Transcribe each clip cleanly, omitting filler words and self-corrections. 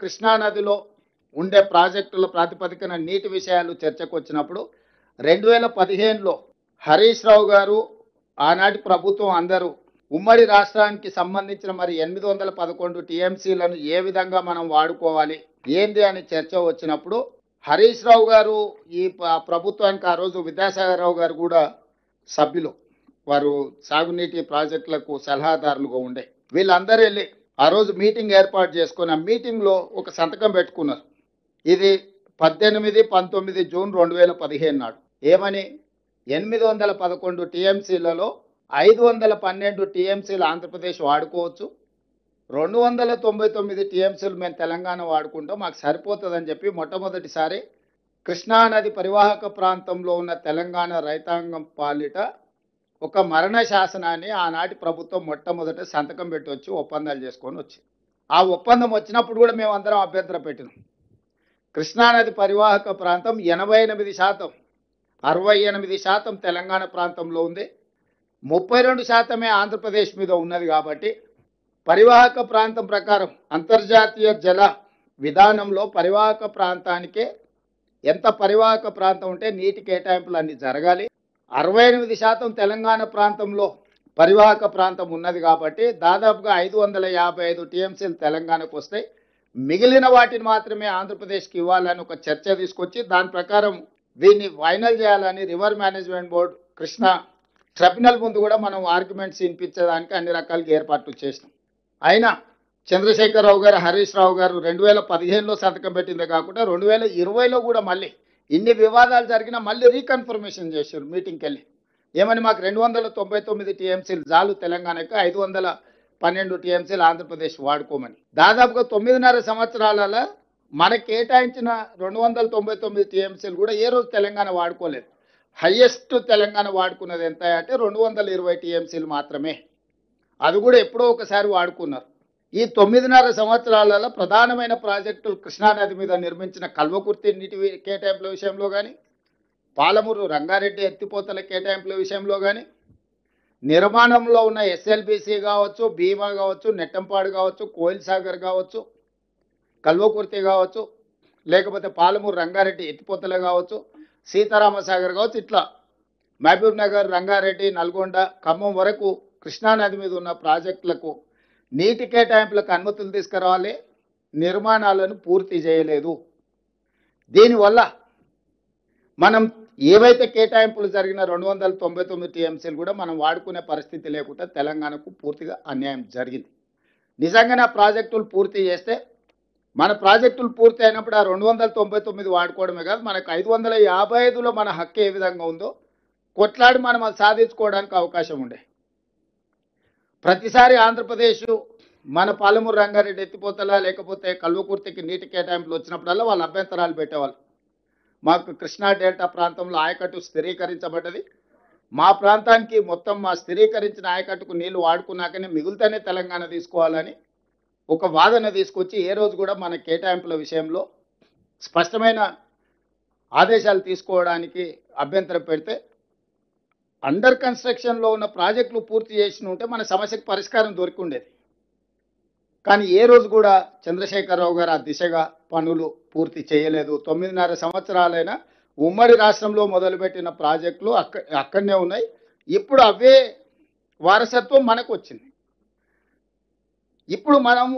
కృష్ణానదిలో ఉండే ప్రాజెక్టుల ప్రాతిపదికన నీటి విషయాలు చర్చకు వచ్చినప్పుడు 2015లో హరీష్ రావు గారు ఆనాటి ప్రభుత్వం అందరూ ఉమ్మడి రాష్ట్రానికి సంబంధించిన మరి 811 టీఎంసీలను ఏ విధంగా మనం వాడుకోవాలి ఏంది అని చర్చ వచ్చినప్పుడు హరీష్ రావు గారు ఈ ప్రభుత్వానికి ఆ రోజు విద్యాసాగర్ రావు గారు కూడా సభ్యులు, వారు సాగునీటి ప్రాజెక్టులకు సలహాదారులుగా ఉండే, వీళ్ళందరూ వెళ్ళి ఆ రోజు మీటింగ్ ఏర్పాటు చేసుకుని ఆ మీటింగ్లో ఒక సంతకం పెట్టుకున్నారు. ఇది 18-19 జూన్ 2015 నాడు. ఏమని? 811 టీఎంసీలలో 512 టీఎంసీలు ఆంధ్రప్రదేశ్ వాడుకోవచ్చు, 299 టీఎంసీలు మేము తెలంగాణ వాడుకుంటాం, మాకు సరిపోతుందని చెప్పి మొట్టమొదటిసారి కృష్ణానది పరివాహక ప్రాంతంలో ఉన్న తెలంగాణ రైతాంగం పాలిట ఒక మరణ శాసనాన్ని ఆనాటి ప్రభుత్వం మొట్టమొదట సంతకం పెట్టి వచ్చి ఒప్పందాలు చేసుకొని వచ్చి, ఆ ఒప్పందం వచ్చినప్పుడు కూడా మేము అందరం అభ్యంతరం పెట్టినాం. కృష్ణానది పరివాహక ప్రాంతం 88%, 68% తెలంగాణ ప్రాంతంలో ఉంది, 32% ఆంధ్రప్రదేశ్ మీద ఉన్నది. కాబట్టి పరివాహక ప్రాంతం ప్రకారం అంతర్జాతీయ జల విధానంలో పరివాహక ప్రాంతానికే ఎంత పరివాహక ప్రాంతం ఉంటే నీటి కేటాయింపులు అన్ని జరగాలి. 68% తెలంగాణ ప్రాంతంలో పరివాహక ప్రాంతం ఉన్నది కాబట్టి దాదాపుగా 555 టీఎంసీలు తెలంగాణకు వస్తాయి, మిగిలిన వాటిని మాత్రమే ఆంధ్రప్రదేశ్కి ఇవ్వాలని ఒక చర్చ తీసుకొచ్చి దాని ప్రకారం దీన్ని ఫైనల్ చేయాలని river management board Krishna tribunal ముందు కూడా మనం ఆర్గ్యుమెంట్స్ వినిపించడానికి అన్ని రకాలుగా ఏర్పాట్లు చేసినాం. అయినా చంద్రశేఖరరావు గారు, హరీష్ రావు గారు 2015లో సంతకం పెట్టిందే కాకుండా 2020లో కూడా మళ్ళీ ఇన్ని వివాదాలు జరిగినా మళ్ళీ రీకన్ఫర్మేషన్ చేశారు మీటింగ్కి వెళ్ళి. ఏమని? మాకు 299 టీఎంసీలు చాలు తెలంగాణకి, 512 టీఎంసీలు ఆంధ్రప్రదేశ్ వాడుకోమని. దాదాపుగా 9.5 సంవత్సరాలలో మనకు కేటాయించిన 299 టీఎంసీలు కూడా ఏ రోజు తెలంగాణ వాడుకోలేదు. హయ్యెస్ట్ తెలంగాణ వాడుకున్నది ఎంత అంటే 220 టీఎంసీలు మాత్రమే, అది కూడా ఎప్పుడో ఒకసారి వాడుకున్నారు. ఈ 9.5 సంవత్సరాలలో ప్రధానమైన ప్రాజెక్టులు కృష్ణానది మీద నిర్మించిన కల్వకుర్తి నీటి కేటాయింపుల విషయంలో కానీ, పాలమూరు రంగారెడ్డి ఎత్తిపోతల కేటాయింపుల విషయంలో కానీ, నిర్మాణంలో ఉన్న ఎస్ఎల్బిసి కావచ్చు, భీమా కావచ్చు, నెట్టంపాడు కావచ్చు, కోయిల్ సాగర్ కావచ్చు, కల్వకుర్తి కావచ్చు, లేకపోతే పాలమూరు రంగారెడ్డి ఎత్తిపోతల కావచ్చు, సీతారామసాగర్ కావచ్చు, ఇట్లా మహబూబ్ నగర్, రంగారెడ్డి, నల్గొండ, ఖమ్మం వరకు కృష్ణానది మీద ఉన్న ప్రాజెక్టులకు నీటి కేటాయింపులకు అనుమతులు తీసుకురావాలి, నిర్మాణాలను పూర్తి చేయలేదు. దీనివల్ల మనం ఏవైతే కేటాయింపులు జరిగిన 299 టీఎంసీలు కూడా మనం వాడుకునే పరిస్థితి లేకుండా తెలంగాణకు పూర్తిగా అన్యాయం జరిగింది. నిజంగానే ఆ ప్రాజెక్టులు పూర్తి చేస్తే, మన ప్రాజెక్టులు పూర్తి అయినప్పుడు ఆ 299 వాడుకోవడమే కాదు, మనకు 555లో మన హక్కు ఏ విధంగా ఉందో కొట్లాడి మనం అది సాధించుకోవడానికి అవకాశం ఉండే. ప్రతిసారి ఆంధ్రప్రదేశ్ మన పాలమూరు రంగారెడ్డి ఎత్తిపోతల లేకపోతే కల్వకుర్తికి నీటి కేటాయింపులు వచ్చినప్పుడల్లా వాళ్ళు అభ్యంతరాలు పెట్టేవాళ్ళు. మాకు కృష్ణా డెల్టా ప్రాంతంలో ఆయకట్టు స్థిరీకరించబడ్డది, మా ప్రాంతానికి మొత్తం మా స్థిరీకరించిన ఆయకట్టుకు నీళ్లు వాడుకున్నాకనే మిగులుతూనే తెలంగాణ తీసుకోవాలని ఒక వాదన తీసుకొచ్చి ఏ రోజు కూడా మన కేటాయింపుల విషయంలో స్పష్టమైన ఆదేశాలు తీసుకోవడానికి అభ్యంతరం పెడితే, అండర్ కన్స్ట్రక్షన్లో ఉన్న ప్రాజెక్టులు పూర్తి చేసి ఉంటే మన సమస్యకు పరిష్కారం దొరికి ఉండేది. కానీ ఏ రోజు కూడా చంద్రశేఖరరావు గారు ఆ దిశగా పనులు పూర్తి చేయలేదు. 9.5 సంవత్సరాలైనా ఉమ్మడి రాష్ట్రంలో మొదలుపెట్టిన ప్రాజెక్టులు అక్కడనే ఉన్నాయి. ఇప్పుడు అవే వారసత్వం మనకు వచ్చింది. ఇప్పుడు మనము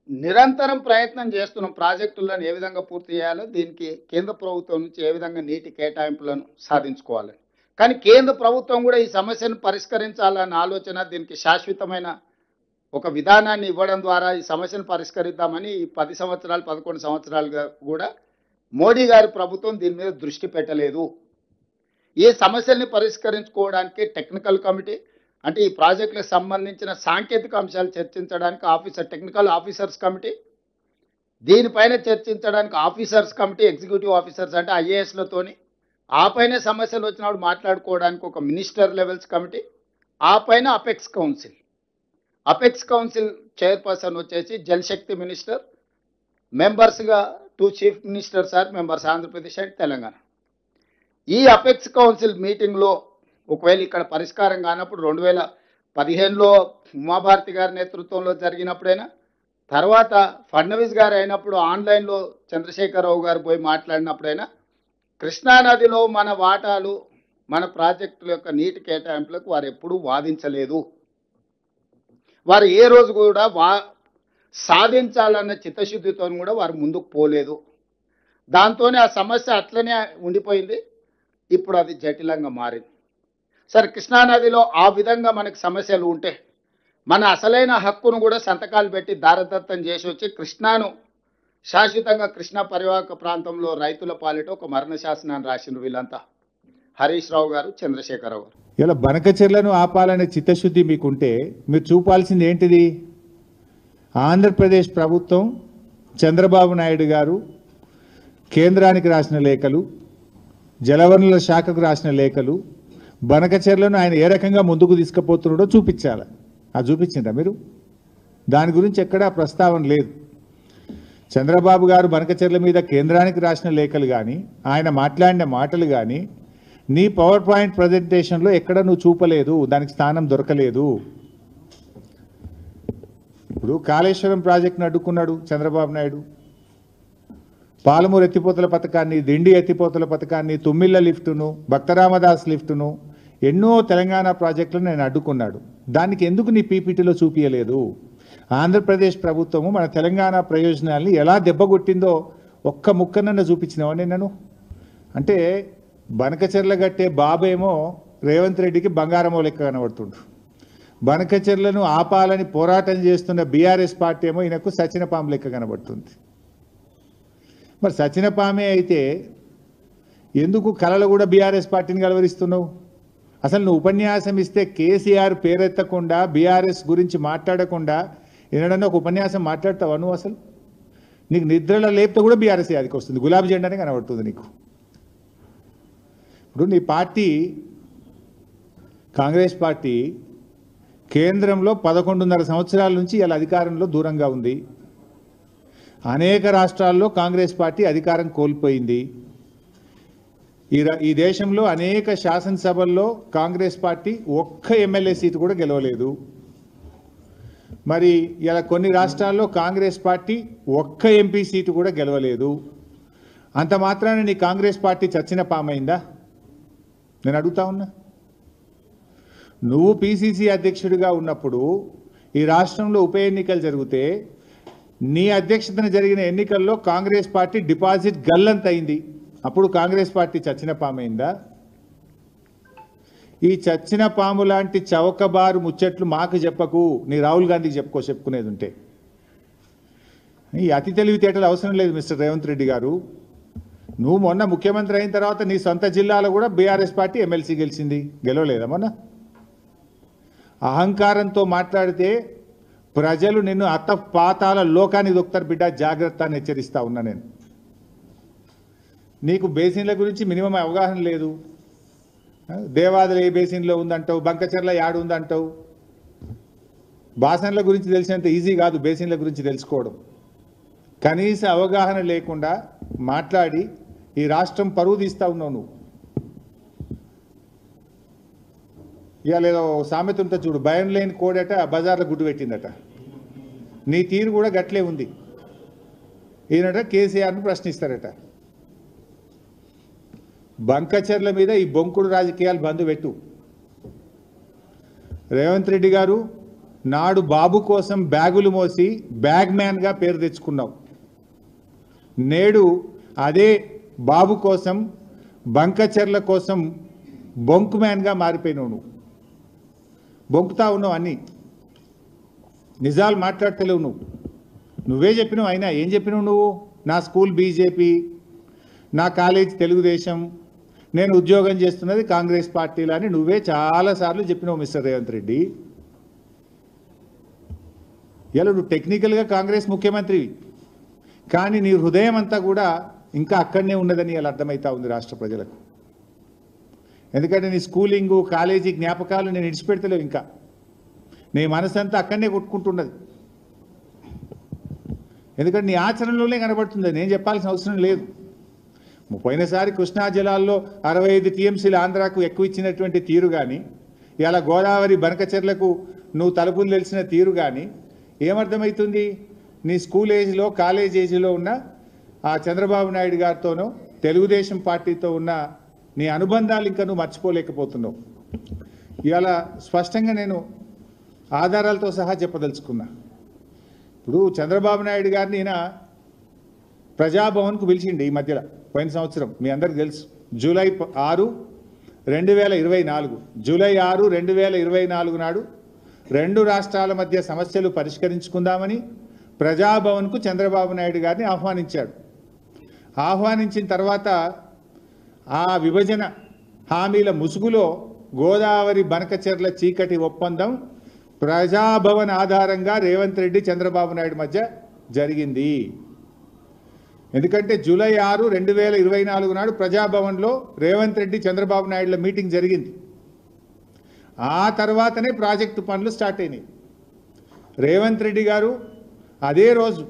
నిరంతరం ప్రయత్నం చేస్తున్నాం ప్రాజెక్టులను ఏ విధంగా పూర్తి చేయాలో, దీనికి కేంద్ర ప్రభుత్వం నుంచి ఏ విధంగా నీటి కేటాయింపులను సాధించుకోవాలని. కానీ కేంద్ర ప్రభుత్వం కూడా ఈ సమస్యను పరిష్కరించాలన్న ఆలోచన, దీనికి శాశ్వతమైన ఒక విధానాన్ని ఇవ్వడం ద్వారా ఈ సమస్యను పరిష్కరిద్దామని ఈ 10 సంవత్సరాలు 11 సంవత్సరాలుగా కూడా మోడీ గారి ప్రభుత్వం దీని మీద దృష్టి పెట్టలేదు. ఈ సమస్యల్ని పరిష్కరించుకోవడానికి టెక్నికల్ కమిటీ, అంటే ఈ ప్రాజెక్టులకు సంబంధించిన సాంకేతిక అంశాలు చర్చించడానికి టెక్నికల్ ఆఫీసర్స్ కమిటీ, దీనిపైన చర్చించడానికి ఆఫీసర్స్ కమిటీ, ఎగ్జిక్యూటివ్ ఆఫీసర్స్ అంటే ఐఏఎస్లతోని, ఆ పైన సమస్యలు వచ్చినప్పుడు మాట్లాడుకోవడానికి ఒక మినిస్టర్ లెవెల్స్ కమిటీ, ఆ పైన అపెక్స్ కౌన్సిల్ చైర్పర్సన్ వచ్చేసి జలశక్తి మినిస్టర్, మెంబర్స్గా 2 chief ministers or members Andhra Pradesh and Telangana. ఈ అపెక్స్ కౌన్సిల్ మీటింగ్లో ఒకవేళ ఇక్కడ పరిష్కారం కానప్పుడు 2015లో ఉమాభారతి గారి నేతృత్వంలో జరిగినప్పుడైనా, తర్వాత ఫడ్నవీస్ గారు అయినప్పుడు ఆన్లైన్లో చంద్రశేఖరరావు గారు పోయి మాట్లాడినప్పుడైనా కృష్ణానదిలో మన వాటాలు మన ప్రాజెక్టుల యొక్క నీటి కేటాయింపులకు వారు ఎప్పుడూ వాదించలేదు. వారు ఏ రోజు కూడా సాధించాలన్న చిత్తశుద్ధితో కూడా వారు ముందుకు పోలేదు. దాంతోనే ఆ సమస్య అట్లనే ఉండిపోయింది. ఇప్పుడు అది జటిలంగా మారింది. సరే, కృష్ణానదిలో ఆ విధంగా మనకు సమస్యలు ఉంటే మన అసలైన హక్కును కూడా సంతకాలు పెట్టి దారదత్తం చేసి వచ్చి కృష్ణాను శాశ్వతంగా కృష్ణా పరివాహక ప్రాంతంలో రైతుల పాలిట ఒక మరణ శాసనాన్ని రాసిన వీళ్ళంతా హరీష్ రావు గారు, చంద్రశేఖరరావు గారు. ఇలా బనకచెర్లను ఆపాలనే చిత్తశుద్ధి మీకుంటే మీరు చూపాల్సింది ఏంటిది? ఆంధ్రప్రదేశ్ ప్రభుత్వం, చంద్రబాబు నాయుడు గారు కేంద్రానికి రాసిన లేఖలు, జలవనరుల శాఖకు రాసిన లేఖలు, బనకచెర్లను ఆయన ఏ రకంగా ముందుకు తీసుకుపోతున్నాడో చూపించాలి. అది చూపించిందా మీరు? దాని గురించి ఎక్కడా ప్రస్తావన లేదు. చంద్రబాబు గారు బనకచెర్ల మీద కేంద్రానికి రాసిన లేఖలు కానీ, ఆయన మాట్లాడిన మాటలు కానీ నీ పవర్ పాయింట్ ప్రజెంటేషన్లో ఎక్కడ నువ్వు చూపలేదు, దానికి స్థానం దొరకలేదు. ఇప్పుడు కాళేశ్వరం ప్రాజెక్టును అడ్డుకున్నాడు చంద్రబాబు నాయుడు, పాలమూరు ఎత్తిపోతల పథకాన్ని, దిండి ఎత్తిపోతల పథకాన్ని, తుమ్మిళ్ళ లిఫ్టును, భక్తరామదాస్ లిఫ్టును, ఎన్నో తెలంగాణ ప్రాజెక్టులను నేను అడ్డుకున్నాడు. దానికి ఎందుకు నీ పీపీటీలో చూపించలేదు? ఆంధ్రప్రదేశ్ ప్రభుత్వము మన తెలంగాణ ప్రయోజనాల్ని ఎలా దెబ్బగొట్టిందో ఒక్క ముక్కనన్న చూపించినావని నన్ను అంటే బనకచెర్ల గట్టే బాబేమో రేవంత్ రెడ్డికి బంగారమో లెక్క కనబడుతుండ్రు. బనకచెర్లను ఆపాలని పోరాటం చేస్తున్న బీఆర్ఎస్ పార్టీ ఏమో ఈయనకు సచినపాము లెక్క కనబడుతుంది. మరి సచినపామే అయితే ఎందుకు కళలు కూడా బీఆర్ఎస్ పార్టీని కలవరిస్తున్నావు? అసలు నువ్వు ఉపన్యాసం ఇస్తే కేసీఆర్ పేరెత్తకుండా, బీఆర్ఎస్ గురించి మాట్లాడకుండా ఏనాడన్నా ఒక ఉపన్యాసం మాట్లాడతావా నువ్వు? అసలు నీకు నిద్రలో లేపితే కూడా బీఆర్ఎస్ యాదికి వస్తుంది, గులాబీ జెండానే కనబడుతుంది నీకు. ఇప్పుడు నీ పార్టీ కాంగ్రెస్ పార్టీ కేంద్రంలో 11.5 సంవత్సరాల నుంచి ఇలా అధికారంలో దూరంగా ఉంది. అనేక రాష్ట్రాల్లో కాంగ్రెస్ పార్టీ అధికారం కోల్పోయింది. ఈ దేశంలో అనేక శాసనసభల్లో కాంగ్రెస్ పార్టీ ఒక్క ఎమ్మెల్యే సీటు కూడా గెలవలేదు. మరి ఇలా కొన్ని రాష్ట్రాల్లో కాంగ్రెస్ పార్టీ ఒక్క ఎంపీ సీటు కూడా గెలవలేదు. అంత మాత్రాన నీ కాంగ్రెస్ పార్టీ చచ్చిన పామైందా? నేను అడుగుతా ఉన్నా. నువ్వు పిసిసి అధ్యక్షుడిగా ఉన్నప్పుడు ఈ రాష్ట్రంలో ఉప ఎన్నికలు జరిగితే నీ అధ్యక్షతన జరిగిన ఎన్నికల్లో కాంగ్రెస్ పార్టీ డిపాజిట్ గల్లంతైంది. అప్పుడు కాంగ్రెస్ పార్టీ చచ్చిన పామైందా? ఈ చచ్చిన పాము లాంటి చౌకబారు ముచ్చట్లు మాకు చెప్పకు, నీ రాహుల్ గాంధీకి చెప్పుకునేది ఉంటే. ఈ అతి తెలివితేటలు అవసరం లేదు మిస్టర్ రేవంత్ రెడ్డి గారు. నువ్వు మొన్న ముఖ్యమంత్రి అయిన తర్వాత నీ సొంత జిల్లాలో కూడా బీఆర్ఎస్ పార్టీ ఎమ్మెల్సీ గెలిచింది, గెలవలేదా మొన్న? అహంకారంతో మాట్లాడితే ప్రజలు నిన్ను అత్త పాతాల లోకాన్ని దొక్కుతారు బిడ్డ, జాగ్రత్త అని హెచ్చరిస్తా ఉన్నా నేను. నీకు బేసిన్ల గురించి మినిమం అవగాహన లేదు. దేవాదులు ఏ బేసిన్లో ఉందంటావు, బంకచెర్ల యాడు ఉందంటావు. బాసన్ల గురించి తెలిసినంత ఈజీ కాదు బేసిన్ల గురించి తెలుసుకోవడం. కనీస అవగాహన లేకుండా మాట్లాడి ఈ రాష్ట్రం పరువు తీస్తా ఉన్నావు నువ్వు. ఇవాళ ఏదో సామెత ఉంటే చూడు, భయం లేని కోడట బజార్లో గుడ్డు పెట్టిందట. నీ తీరు కూడా గట్లే ఉంది. ఈయనట కేసీఆర్ను ప్రశ్నిస్తారట. బంకచెర్ల మీద ఈ బొంకుడు రాజకీయాలు బంద్ పెట్టు. రేవంత్ రెడ్డి గారు నాడు బాబు కోసం బ్యాగులు మోసి బ్యాగ్ మ్యాన్గా పేరు తెచ్చుకున్నావు. నేడు అదే బాబు కోసం, బంకచెర్ల కోసం బొంకు మ్యాన్గా మారిపోయినావు. నువ్వు బొంకుతా ఉన్నావు, అన్నీ నిజాలు మాట్లాడతలేవు నువ్వు. నువ్వే చెప్పినావు. అయినా ఏం చెప్పినావు నువ్వు? నా స్కూల్ బీజేపీ, నా కాలేజ్ తెలుగుదేశం, నేను ఉద్యోగం చేస్తున్నది కాంగ్రెస్ పార్టీలో అని నువ్వే చాలాసార్లు చెప్పినావు మిస్టర్ రేవంత్ రెడ్డి. ఇలా నువ్వు టెక్నికల్గా కాంగ్రెస్ ముఖ్యమంత్రివి, కానీ నీ హృదయం అంతా కూడా ఇంకా అక్కడనే ఉన్నదని ఇలా అర్థమవుతా ఉంది రాష్ట్ర ప్రజలకు. ఎందుకంటే నీ స్కూలింగు, కాలేజీ జ్ఞాపకాలు నేను ఇడిచిపెడతలేవు. ఇంకా నీ మనసంతా అక్కడనే కొట్టుకుంటున్నది. ఎందుకంటే నీ ఆచరణలోనే కనబడుతుంది, నేను చెప్పాల్సిన అవసరం లేదు. పోయినసారి కృష్ణా జలాల్లో 65 టీఎంసీలు ఆంధ్రాకు ఎక్కువ ఇచ్చినటువంటి తీరు కానీ, ఇలా గోదావరి బనకచెర్లకు నువ్వు తలుపులు తెలిసిన తీరు కానీ ఏమర్థమవుతుంది? నీ స్కూల్ ఏజ్లో కాలేజ్ ఏజ్లో ఉన్న ఆ చంద్రబాబు నాయుడు గారితోనో తెలుగుదేశం పార్టీతో ఉన్న నీ అనుబంధాలు ఇంకా నువ్వు మర్చిపోలేకపోతున్నావు. ఇవాళ స్పష్టంగా నేను ఆధారాలతో సహా చెప్పదలుచుకున్నా. ఇప్పుడు చంద్రబాబు నాయుడు గారిని ఈయన ప్రజాభవన్కు పిలిచిండి ఈ మధ్యలో, పోయిన సంవత్సరం మీ అందరికి తెలుసు, జూలై 6, 2024 జూలై 6, 2024 నాడు 2 రాష్ట్రాల మధ్య సమస్యలు పరిష్కరించుకుందామని ప్రజాభవన్కు చంద్రబాబు నాయుడు గారిని ఆహ్వానించాడు. ఆహ్వానించిన తర్వాత ఆ విభజన హామీల ముసుగులో గోదావరి బనకచెర్ల చీకటి ఒప్పందం ప్రజాభవన్ ఆధారంగా రేవంత్ రెడ్డి చంద్రబాబు నాయుడు మధ్య జరిగింది. ఎందుకంటే జూలై 6, 2024 నాడు ప్రజాభవన్లో రేవంత్ రెడ్డి చంద్రబాబు నాయుడుల మీటింగ్ జరిగింది. ఆ తర్వాతనే ప్రాజెక్టు పనులు స్టార్ట్ అయినాయి. రేవంత్ రెడ్డి గారు అదే రోజు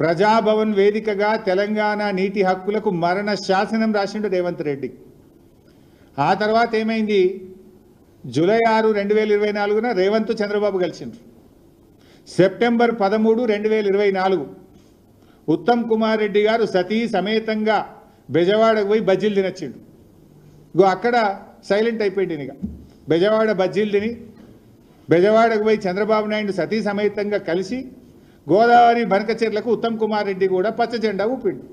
ప్రజాభవన్ వేదికగా తెలంగాణ నీటి హక్కులకు మరణ శాసనం రాసిండు రేవంత్ రెడ్డి. ఆ తర్వాత ఏమైంది, జూలై 6, 2024 రేవంత్ చంద్రబాబు కలిసిండ్రు. సెప్టెంబర్ 13, 2024 ఉత్తమ్ కుమార్ రెడ్డి గారు సతీ సమేతంగా బెజవాడకు పోయి బజ్జీలు తినొచ్చిండు. ఇగో అక్కడ సైలెంట్ అయిపోయింది. ఇక బెజవాడ బజ్జీలు తిని బెజవాడకు పోయి చంద్రబాబు నాయుడు సతీ సమేతంగా కలిసి గోదావరి బనకచెర్లకు ఉత్తమ్ కుమార్ రెడ్డి కూడా పచ్చ జెండా ఊపిండు.